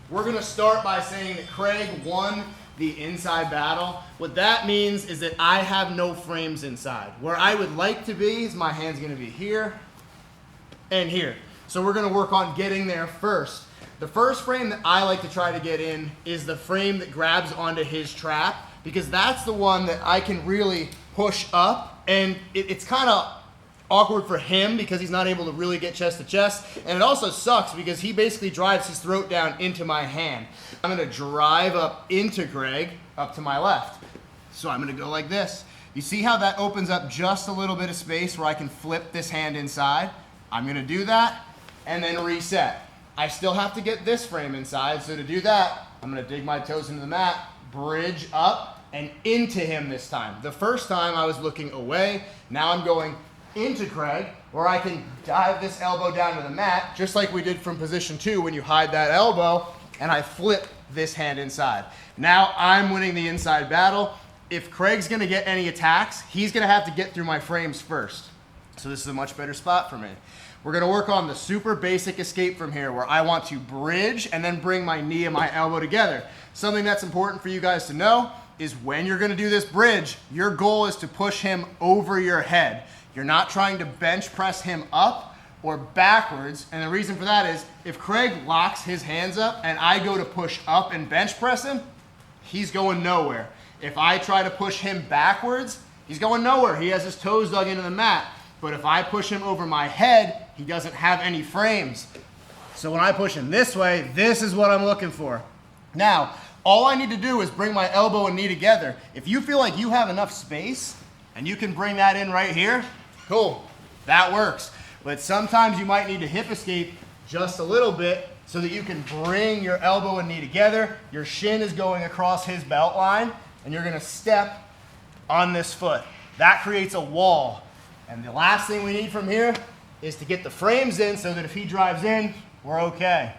we're gonna start by saying that Craig won the inside battle. What that means is that I have no frames inside. Where I would like to be is my hand's gonna be here and here. So we're gonna work on getting there first. The first frame that I like to try to get in is the frame that grabs onto his trap, because that's the one that I can really push up, and it's kind of awkward for him because he's not able to really get chest to chest, and it also sucks because he basically drives his throat down into my hand. I'm gonna drive up into Craig, up to my left. So I'm gonna go like this. You see how that opens up just a little bit of space where I can flip this hand inside? I'm gonna do that and then reset. I still have to get this frame inside, so to do that, I'm gonna dig my toes into the mat, bridge up and into him this time. The first time I was looking away, now I'm going into Craig, where I can dive this elbow down to the mat, just like we did from position 2 when you hide that elbow, and I flip this hand inside. Now I'm winning the inside battle. If Craig's gonna get any attacks, he's gonna have to get through my frames first. So this is a much better spot for me. We're gonna work on the super basic escape from here, where I want to bridge and then bring my knee and my elbow together. Something that's important for you guys to know is when you're gonna do this bridge, your goal is to push him over your head. You're not trying to bench press him up or backwards, and the reason for that is if Craig locks his hands up and I go to push up and bench press him, he's going nowhere. If I try to push him backwards, he's going nowhere. He has his toes dug into the mat. But if I push him over my head, he doesn't have any frames. So when I push him this way, this is what I'm looking for. Now, all I need to do is bring my elbow and knee together. If you feel like you have enough space and you can bring that in right here, cool, that works. But sometimes you might need to hip escape just a little bit so that you can bring your elbow and knee together. Your shin is going across his belt line, and you're gonna step on this foot. That creates a wall. And the last thing we need from here is to get the frames in so that if he drives in, we're okay.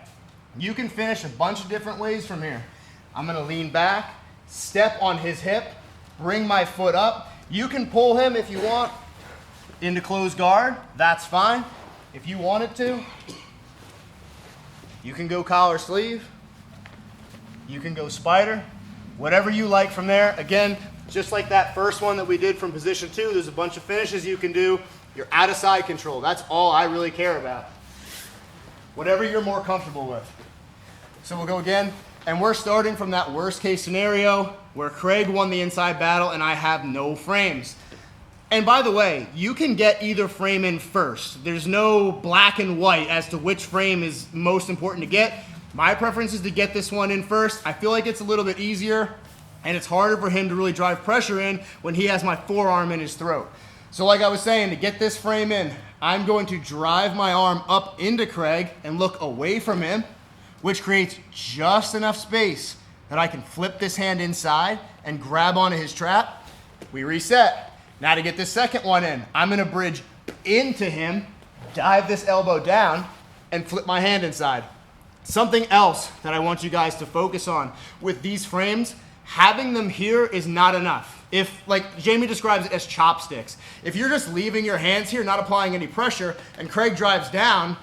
You can finish a bunch of different ways from here. I'm gonna lean back, step on his hip, bring my foot up. You can pull him if you want into closed guard, that's fine. If you wanted to, you can go collar sleeve, you can go spider, whatever you like from there. Again, just like that first one that we did from position 2, there's a bunch of finishes you can do. You're out of side control. That's all I really care about. Whatever you're more comfortable with. So we'll go again, and we're starting from that worst case scenario where Craig won the inside battle and I have no frames. And by the way, you can get either frame in first. There's no black and white as to which frame is most important to get. My preference is to get this one in first. I feel like it's a little bit easier, and it's harder for him to really drive pressure in when he has my forearm in his throat. So like I was saying, to get this frame in, I'm going to drive my arm up into Craig and look away from him, which creates just enough space that I can flip this hand inside and grab onto his trap. We reset. Now to get this second one in, I'm gonna bridge into him, dive this elbow down, and flip my hand inside. Something else that I want you guys to focus on with these frames, having them here is not enough. If, like Jamie describes it as chopsticks, if you're just leaving your hands here, not applying any pressure, and Craig drives down,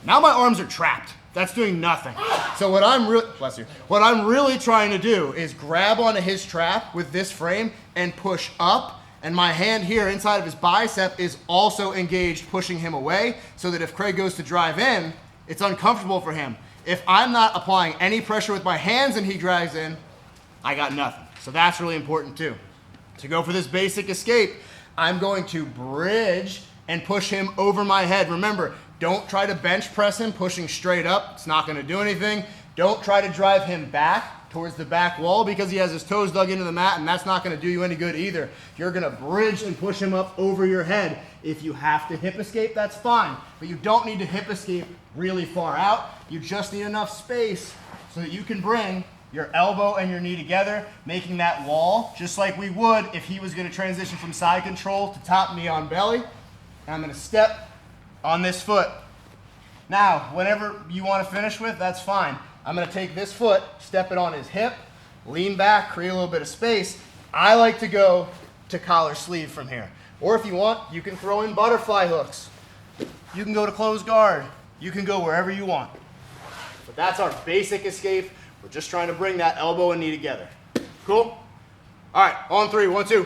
now my arms are trapped. That's doing nothing. So what I'm really trying to do is grab onto his trap with this frame and push up, and my hand here inside of his bicep is also engaged, pushing him away, so that if Craig goes to drive in, it's uncomfortable for him. If I'm not applying any pressure with my hands and he drives in, I got nothing. So that's really important too. To go for this basic escape, I'm going to bridge and push him over my head. Remember, don't try to bench press him pushing straight up. It's not gonna do anything. Don't try to drive him back towards the back wall because he has his toes dug into the mat, and that's not gonna do you any good either. You're gonna bridge and push him up over your head. If you have to hip escape, that's fine, but you don't need to hip escape really far out. You just need enough space so that you can bring your elbow and your knee together, making that wall just like we would if he was gonna transition from side control to top knee on belly. And I'm gonna step on this foot. Now, whenever you wanna finish with, that's fine. I'm gonna take this foot, step it on his hip, lean back, create a little bit of space. I like to go to collar sleeve from here. Or if you want, you can throw in butterfly hooks. You can go to closed guard. You can go wherever you want. But that's our basic escape. We're just trying to bring that elbow and knee together. Cool? All right, on 3, 1, 2.